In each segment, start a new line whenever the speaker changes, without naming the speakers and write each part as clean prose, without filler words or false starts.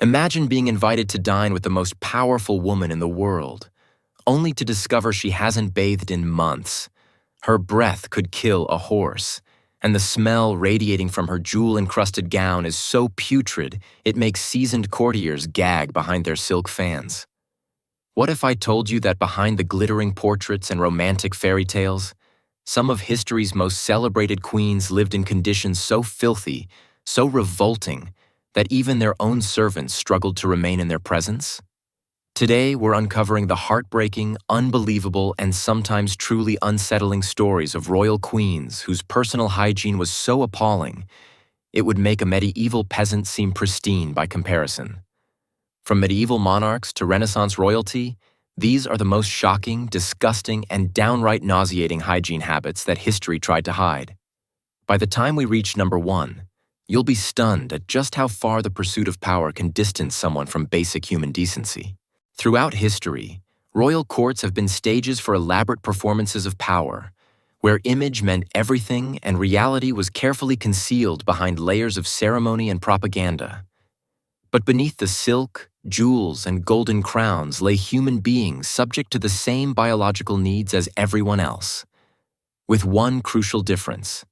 Imagine being invited to dine with the most powerful woman in the world, only to discover she hasn't bathed in months. Her breath could kill a horse, and the smell radiating from her jewel-encrusted gown is so putrid it makes seasoned courtiers gag behind their silk fans. What if I told you that behind the glittering portraits and romantic fairy tales, some of history's most celebrated queens lived in conditions so filthy, so revolting, that even their own servants struggled to remain in their presence? Today, we're uncovering the heartbreaking, unbelievable, and sometimes truly unsettling stories of royal queens whose personal hygiene was so appalling, it would make a medieval peasant seem pristine by comparison. From medieval monarchs to Renaissance royalty, these are the most shocking, disgusting, and downright nauseating hygiene habits that history tried to hide. By the time we reach number 1, you'll be stunned at just how far the pursuit of power can distance someone from basic human decency. Throughout history, royal courts have been stages for elaborate performances of power, where image meant everything and reality was carefully concealed behind layers of ceremony and propaganda. But beneath the silk, jewels, and golden crowns lay human beings subject to the same biological needs as everyone else, with one crucial difference.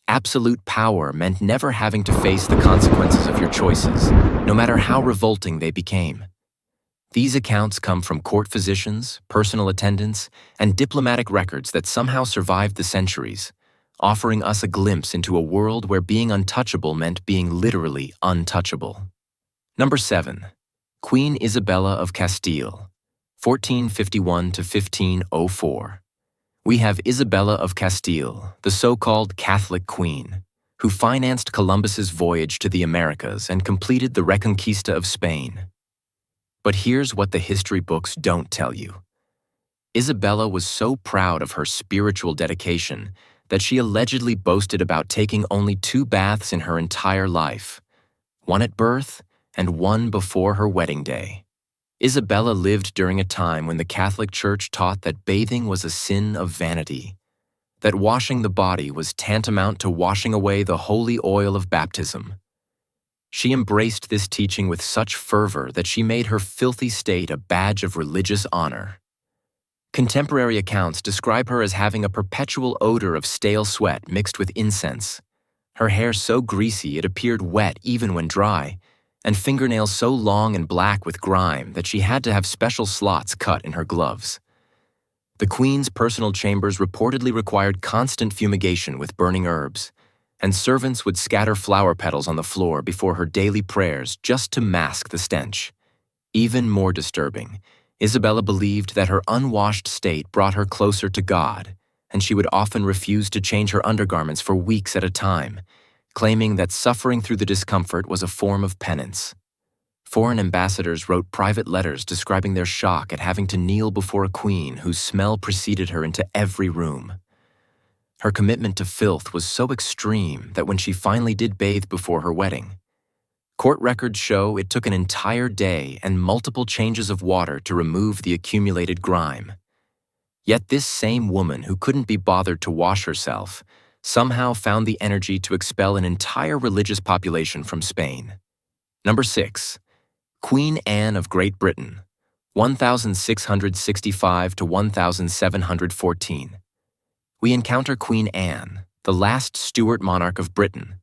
Absolute power meant never having to face the consequences of your choices, no matter how revolting they became. These accounts come from court physicians, personal attendants, and diplomatic records that somehow survived the centuries, offering us a glimpse into a world where being untouchable meant being literally untouchable. Number 7. Queen Isabella of Castile, 1451 to 1504. We have Isabella of Castile, the so-called Catholic Queen, who financed Columbus's voyage to the Americas and completed the Reconquista of Spain. But here's what the history books don't tell you. Isabella was so proud of her spiritual dedication that she allegedly boasted about taking only 2 baths in her entire life, one at birth and one before her wedding day. Isabella lived during a time when the Catholic Church taught that bathing was a sin of vanity, that washing the body was tantamount to washing away the holy oil of baptism. She embraced this teaching with such fervor that she made her filthy state a badge of religious honor. Contemporary accounts describe her as having a perpetual odor of stale sweat mixed with incense, her hair so greasy it appeared wet even when dry, and fingernails so long and black with grime that she had to have special slots cut in her gloves. The queen's personal chambers reportedly required constant fumigation with burning herbs, and servants would scatter flower petals on the floor before her daily prayers just to mask the stench. Even more disturbing, Isabella believed that her unwashed state brought her closer to God, and she would often refuse to change her undergarments for weeks at a time, claiming that suffering through the discomfort was a form of penance. Foreign ambassadors wrote private letters describing their shock at having to kneel before a queen whose smell preceded her into every room. Her commitment to filth was so extreme that when she finally did bathe before her wedding, court records show it took an entire day and multiple changes of water to remove the accumulated grime. Yet this same woman who couldn't be bothered to wash herself somehow found the energy to expel an entire religious population from Spain. Number 6. Queen Anne of Great Britain, 1665 to 1714. We encounter Queen Anne, the last Stuart monarch of Britain,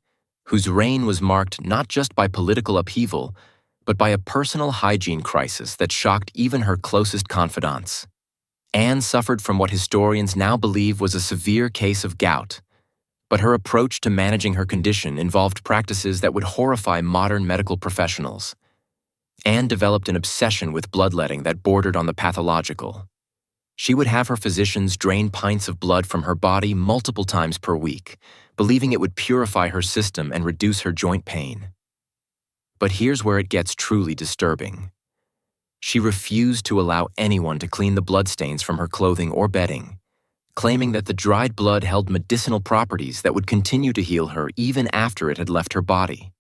whose reign was marked not just by political upheaval, but by a personal hygiene crisis that shocked even her closest confidants. Anne suffered from what historians now believe was a severe case of gout, but her approach to managing her condition involved practices that would horrify modern medical professionals. Anne developed an obsession with bloodletting that bordered on the pathological. She would have her physicians drain pints of blood from her body multiple times per week, believing it would purify her system and reduce her joint pain. But here's where it gets truly disturbing. She refused to allow anyone to clean the bloodstains from her clothing or bedding, claiming that the dried blood held medicinal properties that would continue to heal her even after it had left her body.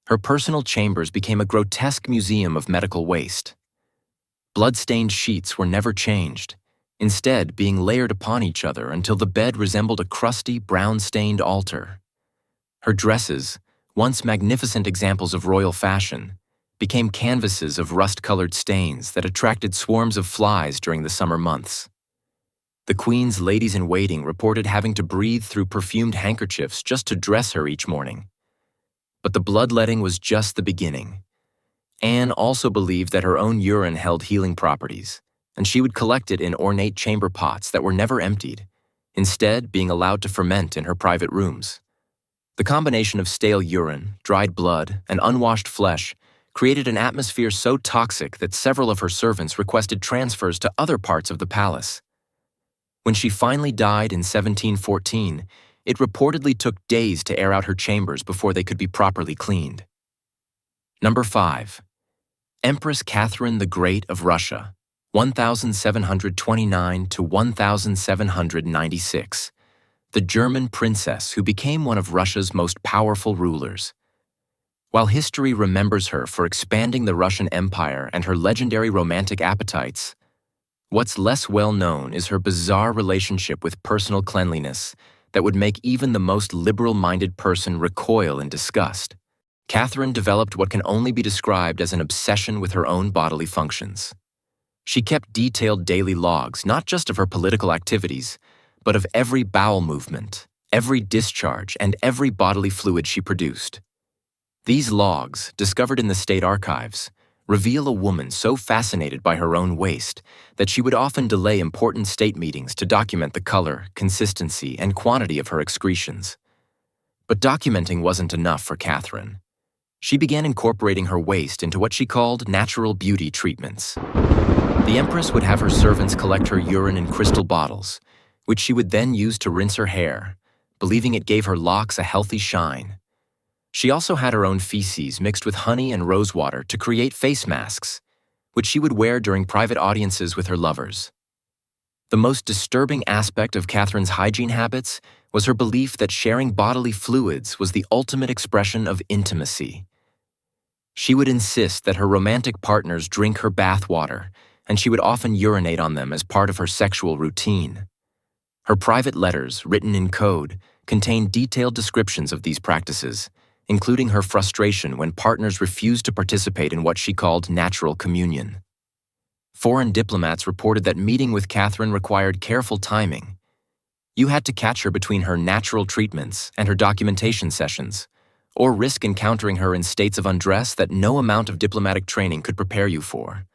Her personal chambers became a grotesque museum of medical waste. Blood-stained sheets were never changed, instead being layered upon each other until the bed resembled a crusty, brown-stained altar. Her dresses, once magnificent examples of royal fashion, became canvases of rust-colored stains that attracted swarms of flies during the summer months. The Queen's ladies-in-waiting reported having to breathe through perfumed handkerchiefs just to dress her each morning. But the bloodletting was just the beginning. Anne also believed that her own urine held healing properties, and she would collect it in ornate chamber pots that were never emptied, instead being allowed to ferment in her private rooms. The combination of stale urine, dried blood, and unwashed flesh created an atmosphere so toxic that several of her servants requested transfers to other parts of the palace. When she finally died in 1714, it reportedly took days to air out her chambers before they could be properly cleaned. Number 5. Empress Catherine the Great of Russia, 1729 to 1796, the German princess who became one of Russia's most powerful rulers. While history remembers her for expanding the Russian Empire and her legendary romantic appetites, what's less well known is her bizarre relationship with personal cleanliness that would make even the most liberal-minded person recoil in disgust. Catherine developed what can only be described as an obsession with her own bodily functions. She kept detailed daily logs not just of her political activities, but of every bowel movement, every discharge, and every bodily fluid she produced. These logs, discovered in the state archives, reveal a woman so fascinated by her own waste that she would often delay important state meetings to document the color, consistency, and quantity of her excretions. But documenting wasn't enough for Catherine. She began incorporating her waste into what she called natural beauty treatments. The Empress would have her servants collect her urine in crystal bottles, which she would then use to rinse her hair, believing it gave her locks a healthy shine. She also had her own feces mixed with honey and rosewater to create face masks, which she would wear during private audiences with her lovers. The most disturbing aspect of Catherine's hygiene habits was her belief that sharing bodily fluids was the ultimate expression of intimacy. She would insist that her romantic partners drink her bath water, and she would often urinate on them as part of her sexual routine. Her private letters, written in code, contain detailed descriptions of these practices, including her frustration when partners refused to participate in what she called natural communion. Foreign diplomats reported that meeting with Catherine required careful timing. You had to catch her between her natural treatments and her documentation sessions, or risk encountering her in states of undress that no amount of diplomatic training could prepare you for.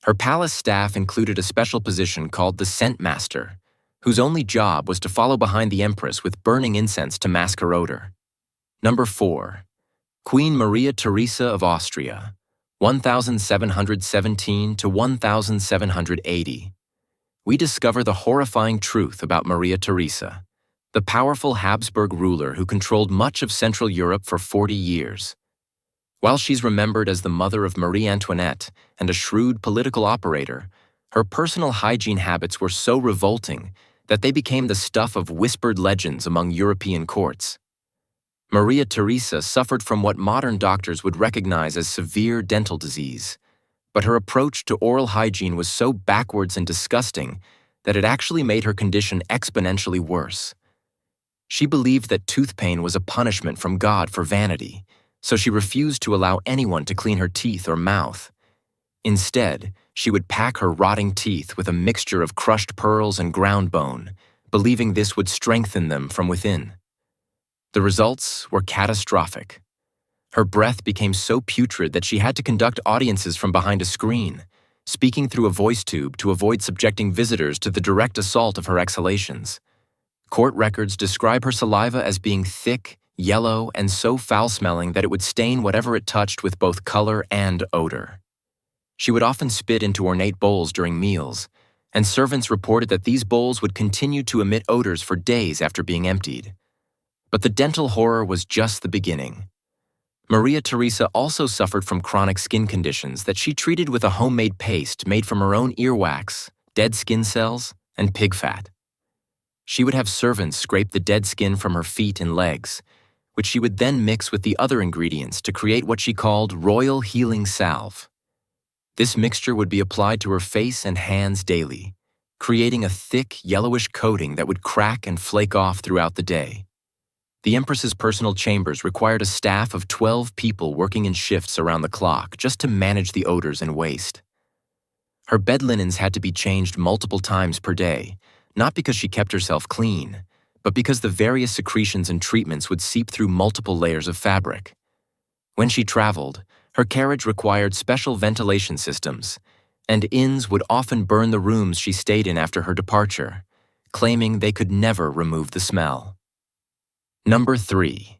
Her palace staff included a special position called the scent master, whose only job was to follow behind the Empress with burning incense to mask her odor. Number 4. Queen Maria Theresa of Austria, 1717 to 1780. We discover the horrifying truth about Maria Theresa, the powerful Habsburg ruler who controlled much of Central Europe for 40 years. While she's remembered as the mother of Marie Antoinette and a shrewd political operator, her personal hygiene habits were so revolting that they became the stuff of whispered legends among European courts. Maria Theresa suffered from what modern doctors would recognize as severe dental disease, but her approach to oral hygiene was so backwards and disgusting that it actually made her condition exponentially worse. She believed that tooth pain was a punishment from God for vanity, so she refused to allow anyone to clean her teeth or mouth. Instead, she would pack her rotting teeth with a mixture of crushed pearls and ground bone, believing this would strengthen them from within. The results were catastrophic. Her breath became so putrid that she had to conduct audiences from behind a screen, speaking through a voice tube to avoid subjecting visitors to the direct assault of her exhalations. Court records describe her saliva as being thick, yellow, and so foul-smelling that it would stain whatever it touched with both color and odor. She would often spit into ornate bowls during meals, and servants reported that these bowls would continue to emit odors for days after being emptied. But the dental horror was just the beginning. Maria Theresa also suffered from chronic skin conditions that she treated with a homemade paste made from her own earwax, dead skin cells, and pig fat. She would have servants scrape the dead skin from her feet and legs, which she would then mix with the other ingredients to create what she called royal healing salve. This mixture would be applied to her face and hands daily, creating a thick, yellowish coating that would crack and flake off throughout the day. The Empress's personal chambers required a staff of 12 people working in shifts around the clock just to manage the odors and waste. Her bed linens had to be changed multiple times per day, not because she kept herself clean, but because the various secretions and treatments would seep through multiple layers of fabric. When she traveled, her carriage required special ventilation systems, and inns would often burn the rooms she stayed in after her departure, claiming they could never remove the smell. Number 3.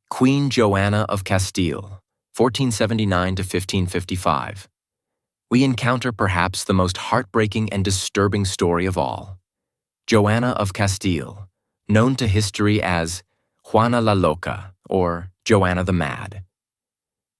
Queen Joanna of Castile, 1479 to 1555. We encounter perhaps the most heartbreaking and disturbing story of all. Joanna of Castile, known to history as Juana la Loca, or Joanna the Mad.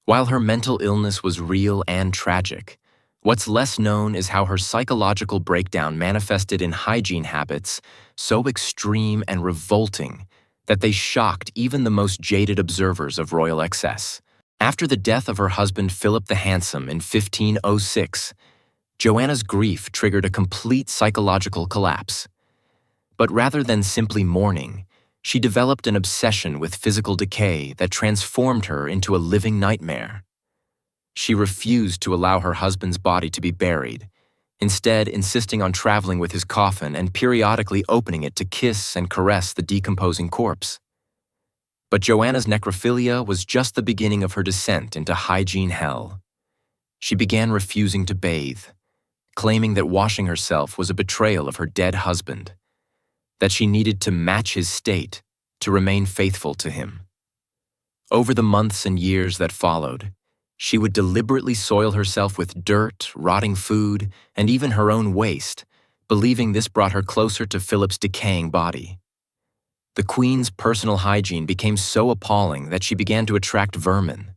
While her mental illness was real and tragic, what's less known is how her psychological breakdown manifested in hygiene habits so extreme and revolting that they shocked even the most jaded observers of royal excess. After the death of her husband Philip the Handsome in 1506, Joanna's grief triggered a complete psychological collapse. But rather than simply mourning, she developed an obsession with physical decay that transformed her into a living nightmare. She refused to allow her husband's body to be buried, instead insisting on traveling with his coffin and periodically opening it to kiss and caress the decomposing corpse. But Joanna's necrophilia was just the beginning of her descent into hygiene hell. She began refusing to bathe, claiming that washing herself was a betrayal of her dead husband, that she needed to match his state to remain faithful to him. Over the months and years that followed, she would deliberately soil herself with dirt, rotting food, and even her own waste, believing this brought her closer to Philip's decaying body. The Queen's personal hygiene became so appalling that she began to attract vermin.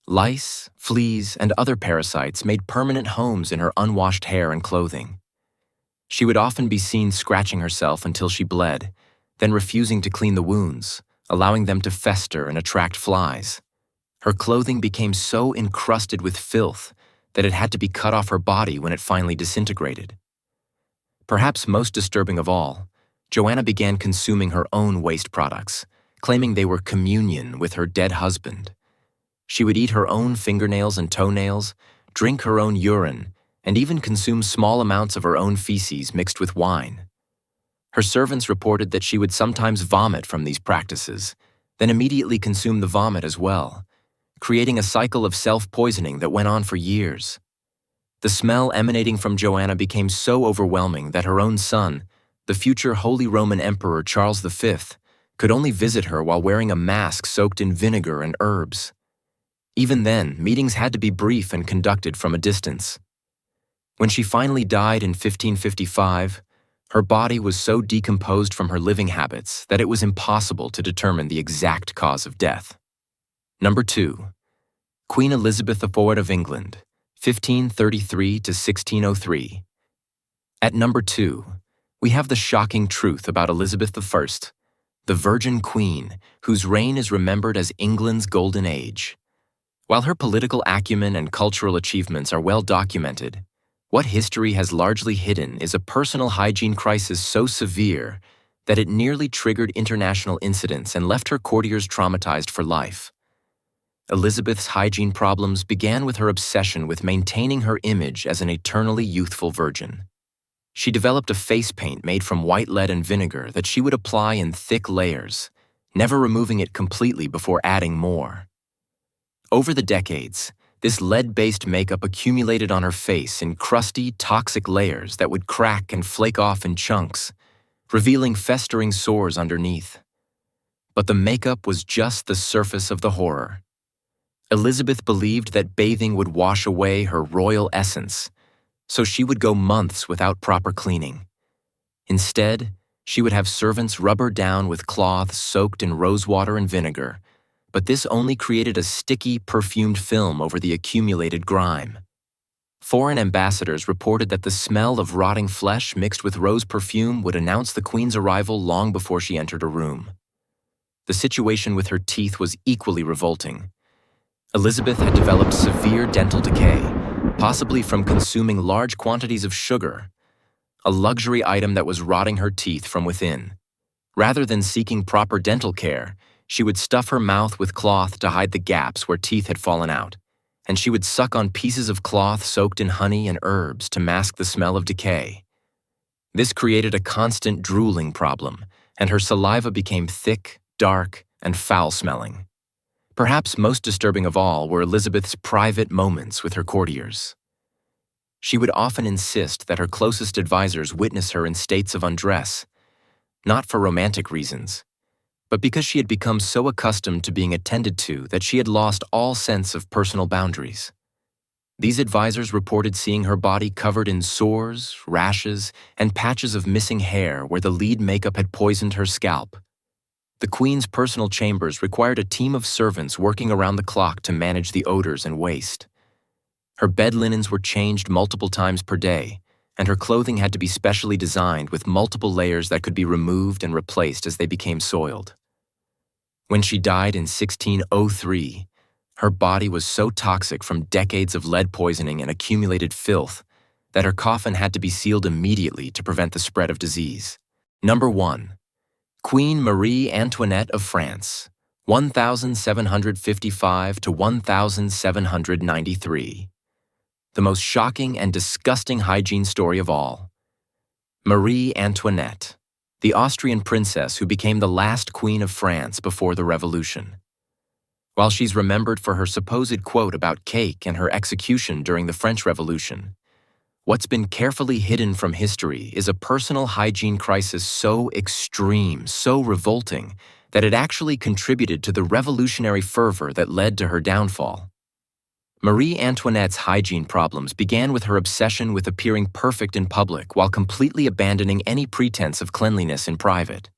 Lice, fleas, and other parasites made permanent homes in her unwashed hair and clothing. She would often be seen scratching herself until she bled, then refusing to clean the wounds, allowing them to fester and attract flies. Her clothing became so encrusted with filth that it had to be cut off her body when it finally disintegrated. Perhaps most disturbing of all, Joanna began consuming her own waste products, claiming they were communion with her dead husband. She would eat her own fingernails and toenails, drink her own urine, and even consume small amounts of her own feces mixed with wine. Her servants reported that she would sometimes vomit from these practices, then immediately consume the vomit as well, creating a cycle of self-poisoning that went on for years. The smell emanating from Joanna became so overwhelming that her own son, the future Holy Roman Emperor Charles V, could only visit her while wearing a mask soaked in vinegar and herbs. Even then, meetings had to be brief and conducted from a distance. When she finally died in 1555, her body was so decomposed from her living habits that it was impossible to determine the exact cause of death. Number 2. Queen Elizabeth IV of England, 1533 to 1603. At number 2, we have the shocking truth about Elizabeth I, the Virgin Queen, whose reign is remembered as England's golden age. While her political acumen and cultural achievements are well documented, what history has largely hidden is a personal hygiene crisis so severe that it nearly triggered international incidents and left her courtiers traumatized for life. Elizabeth's hygiene problems began with her obsession with maintaining her image as an eternally youthful virgin. She developed a face paint made from white lead and vinegar that she would apply in thick layers, never removing it completely before adding more. Over the decades, this lead-based makeup accumulated on her face in crusty, toxic layers that would crack and flake off in chunks, revealing festering sores underneath. But the makeup was just the surface of the horror. Elizabeth believed that bathing would wash away her royal essence, so she would go months without proper cleaning. Instead, she would have servants rub her down with cloths soaked in rosewater and vinegar, but this only created a sticky, perfumed film over the accumulated grime. Foreign ambassadors reported that the smell of rotting flesh mixed with rose perfume would announce the Queen's arrival long before she entered a room. The situation with her teeth was equally revolting. Elizabeth had developed severe dental decay, possibly from consuming large quantities of sugar, a luxury item that was rotting her teeth from within. Rather than seeking proper dental care, she would stuff her mouth with cloth to hide the gaps where teeth had fallen out, and she would suck on pieces of cloth soaked in honey and herbs to mask the smell of decay. This created a constant drooling problem, and her saliva became thick, dark, and foul-smelling. Perhaps most disturbing of all were Elizabeth's private moments with her courtiers. She would often insist that her closest advisors witness her in states of undress, not for romantic reasons, but because she had become so accustomed to being attended to that she had lost all sense of personal boundaries. These advisors reported seeing her body covered in sores, rashes, and patches of missing hair where the lead makeup had poisoned her scalp. The Queen's personal chambers required a team of servants working around the clock to manage the odors and waste. Her bed linens were changed multiple times per day, and her clothing had to be specially designed with multiple layers that could be removed and replaced as they became soiled. When she died in 1603, her body was so toxic from decades of lead poisoning and accumulated filth that her coffin had to be sealed immediately to prevent the spread of disease. Number 1. Queen Marie Antoinette of France, 1755 to 1793. The most shocking and disgusting hygiene story of all. Marie Antoinette, the Austrian princess who became the last queen of France before the Revolution. While she's remembered for her supposed quote about cake and her execution during the French Revolution, what's been carefully hidden from history is a personal hygiene crisis so extreme, so revolting, that it actually contributed to the revolutionary fervor that led to her downfall. Marie Antoinette's hygiene problems began with her obsession with appearing perfect in public while completely abandoning any pretense of cleanliness in private.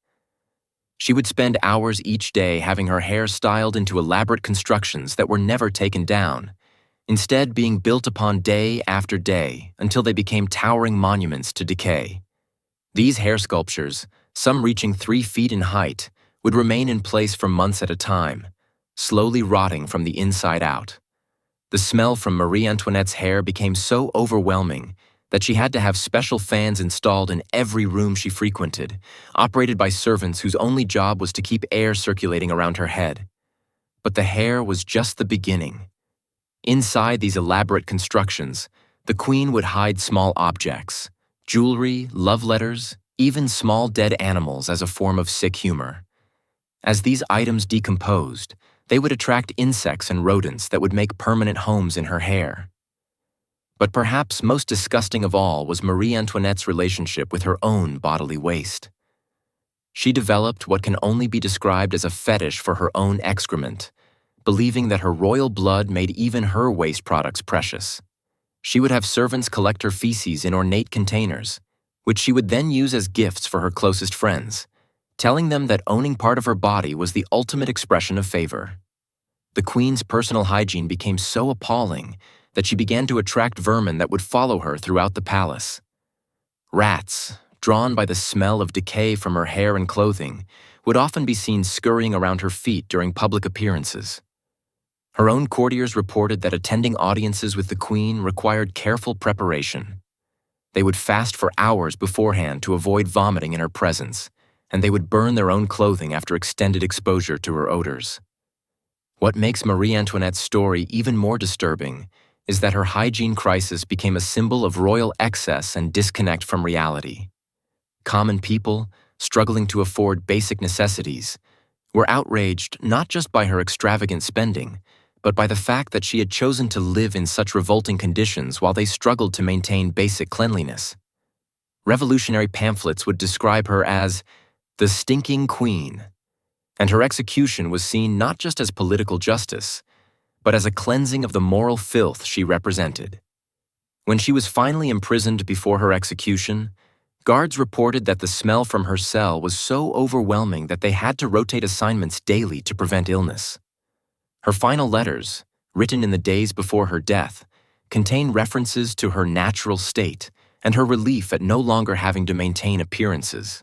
She would spend hours each day having her hair styled into elaborate constructions that were never taken down, instead being built upon day after day until they became towering monuments to decay. These hair sculptures, some reaching 3 feet in height, would remain in place for months at a time, slowly rotting from the inside out. The smell from Marie Antoinette's hair became so overwhelming that she had to have special fans installed in every room she frequented, operated by servants whose only job was to keep air circulating around her head. But the hair was just the beginning. Inside these elaborate constructions, the Queen would hide small objects, jewelry, love letters, even small dead animals as a form of sick humor. As these items decomposed, they would attract insects and rodents that would make permanent homes in her hair. But perhaps most disgusting of all was Marie Antoinette's relationship with her own bodily waste. She developed what can only be described as a fetish for her own excrement, believing that her royal blood made even her waste products precious. She would have servants collect her feces in ornate containers, which she would then use as gifts for her closest friends, telling them that owning part of her body was the ultimate expression of favor. The Queen's personal hygiene became so appalling that she began to attract vermin that would follow her throughout the palace. Rats, drawn by the smell of decay from her hair and clothing, would often be seen scurrying around her feet during public appearances. Her own courtiers reported that attending audiences with the Queen required careful preparation. They would fast for hours beforehand to avoid vomiting in her presence, and they would burn their own clothing after extended exposure to her odors. What makes Marie Antoinette's story even more disturbing is that her hygiene crisis became a symbol of royal excess and disconnect from reality. Common people, struggling to afford basic necessities, were outraged not just by her extravagant spending, but by the fact that she had chosen to live in such revolting conditions while they struggled to maintain basic cleanliness. Revolutionary pamphlets would describe her as the stinking queen, and her execution was seen not just as political justice, but as a cleansing of the moral filth she represented. When she was finally imprisoned before her execution, guards reported that the smell from her cell was so overwhelming that they had to rotate assignments daily to prevent illness. Her final letters, written in the days before her death, contain references to her natural state and her relief at no longer having to maintain appearances.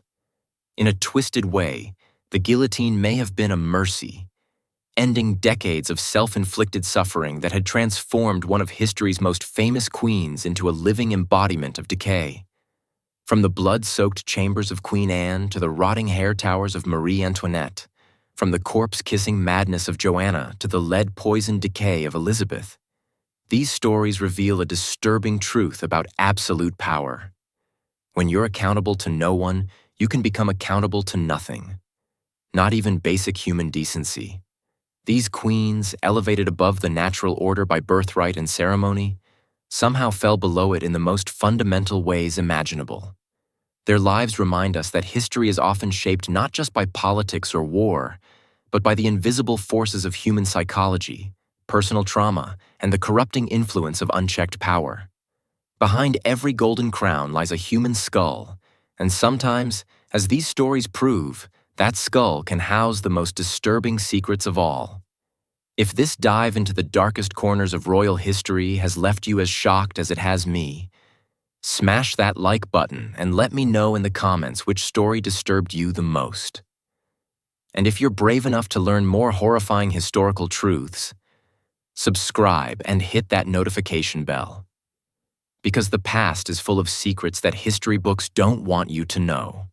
In a twisted way, the guillotine may have been a mercy, ending decades of self-inflicted suffering that had transformed one of history's most famous queens into a living embodiment of decay. From the blood-soaked chambers of Queen Anne to the rotting hair towers of Marie Antoinette, from the corpse-kissing madness of Joanna to the lead-poisoned decay of Elizabeth, these stories reveal a disturbing truth about absolute power. When you're accountable to no one, you can become accountable to nothing. Not even basic human decency. These queens, elevated above the natural order by birthright and ceremony, somehow fell below it in the most fundamental ways imaginable. Their lives remind us that history is often shaped not just by politics or war, but by the invisible forces of human psychology, personal trauma, and the corrupting influence of unchecked power. Behind every golden crown lies a human skull, and sometimes, as these stories prove, that skull can house the most disturbing secrets of all. If this dive into the darkest corners of royal history has left you as shocked as it has me, smash that like button and let me know in the comments which story disturbed you the most. And if you're brave enough to learn more horrifying historical truths, subscribe and hit that notification bell. Because the past is full of secrets that history books don't want you to know.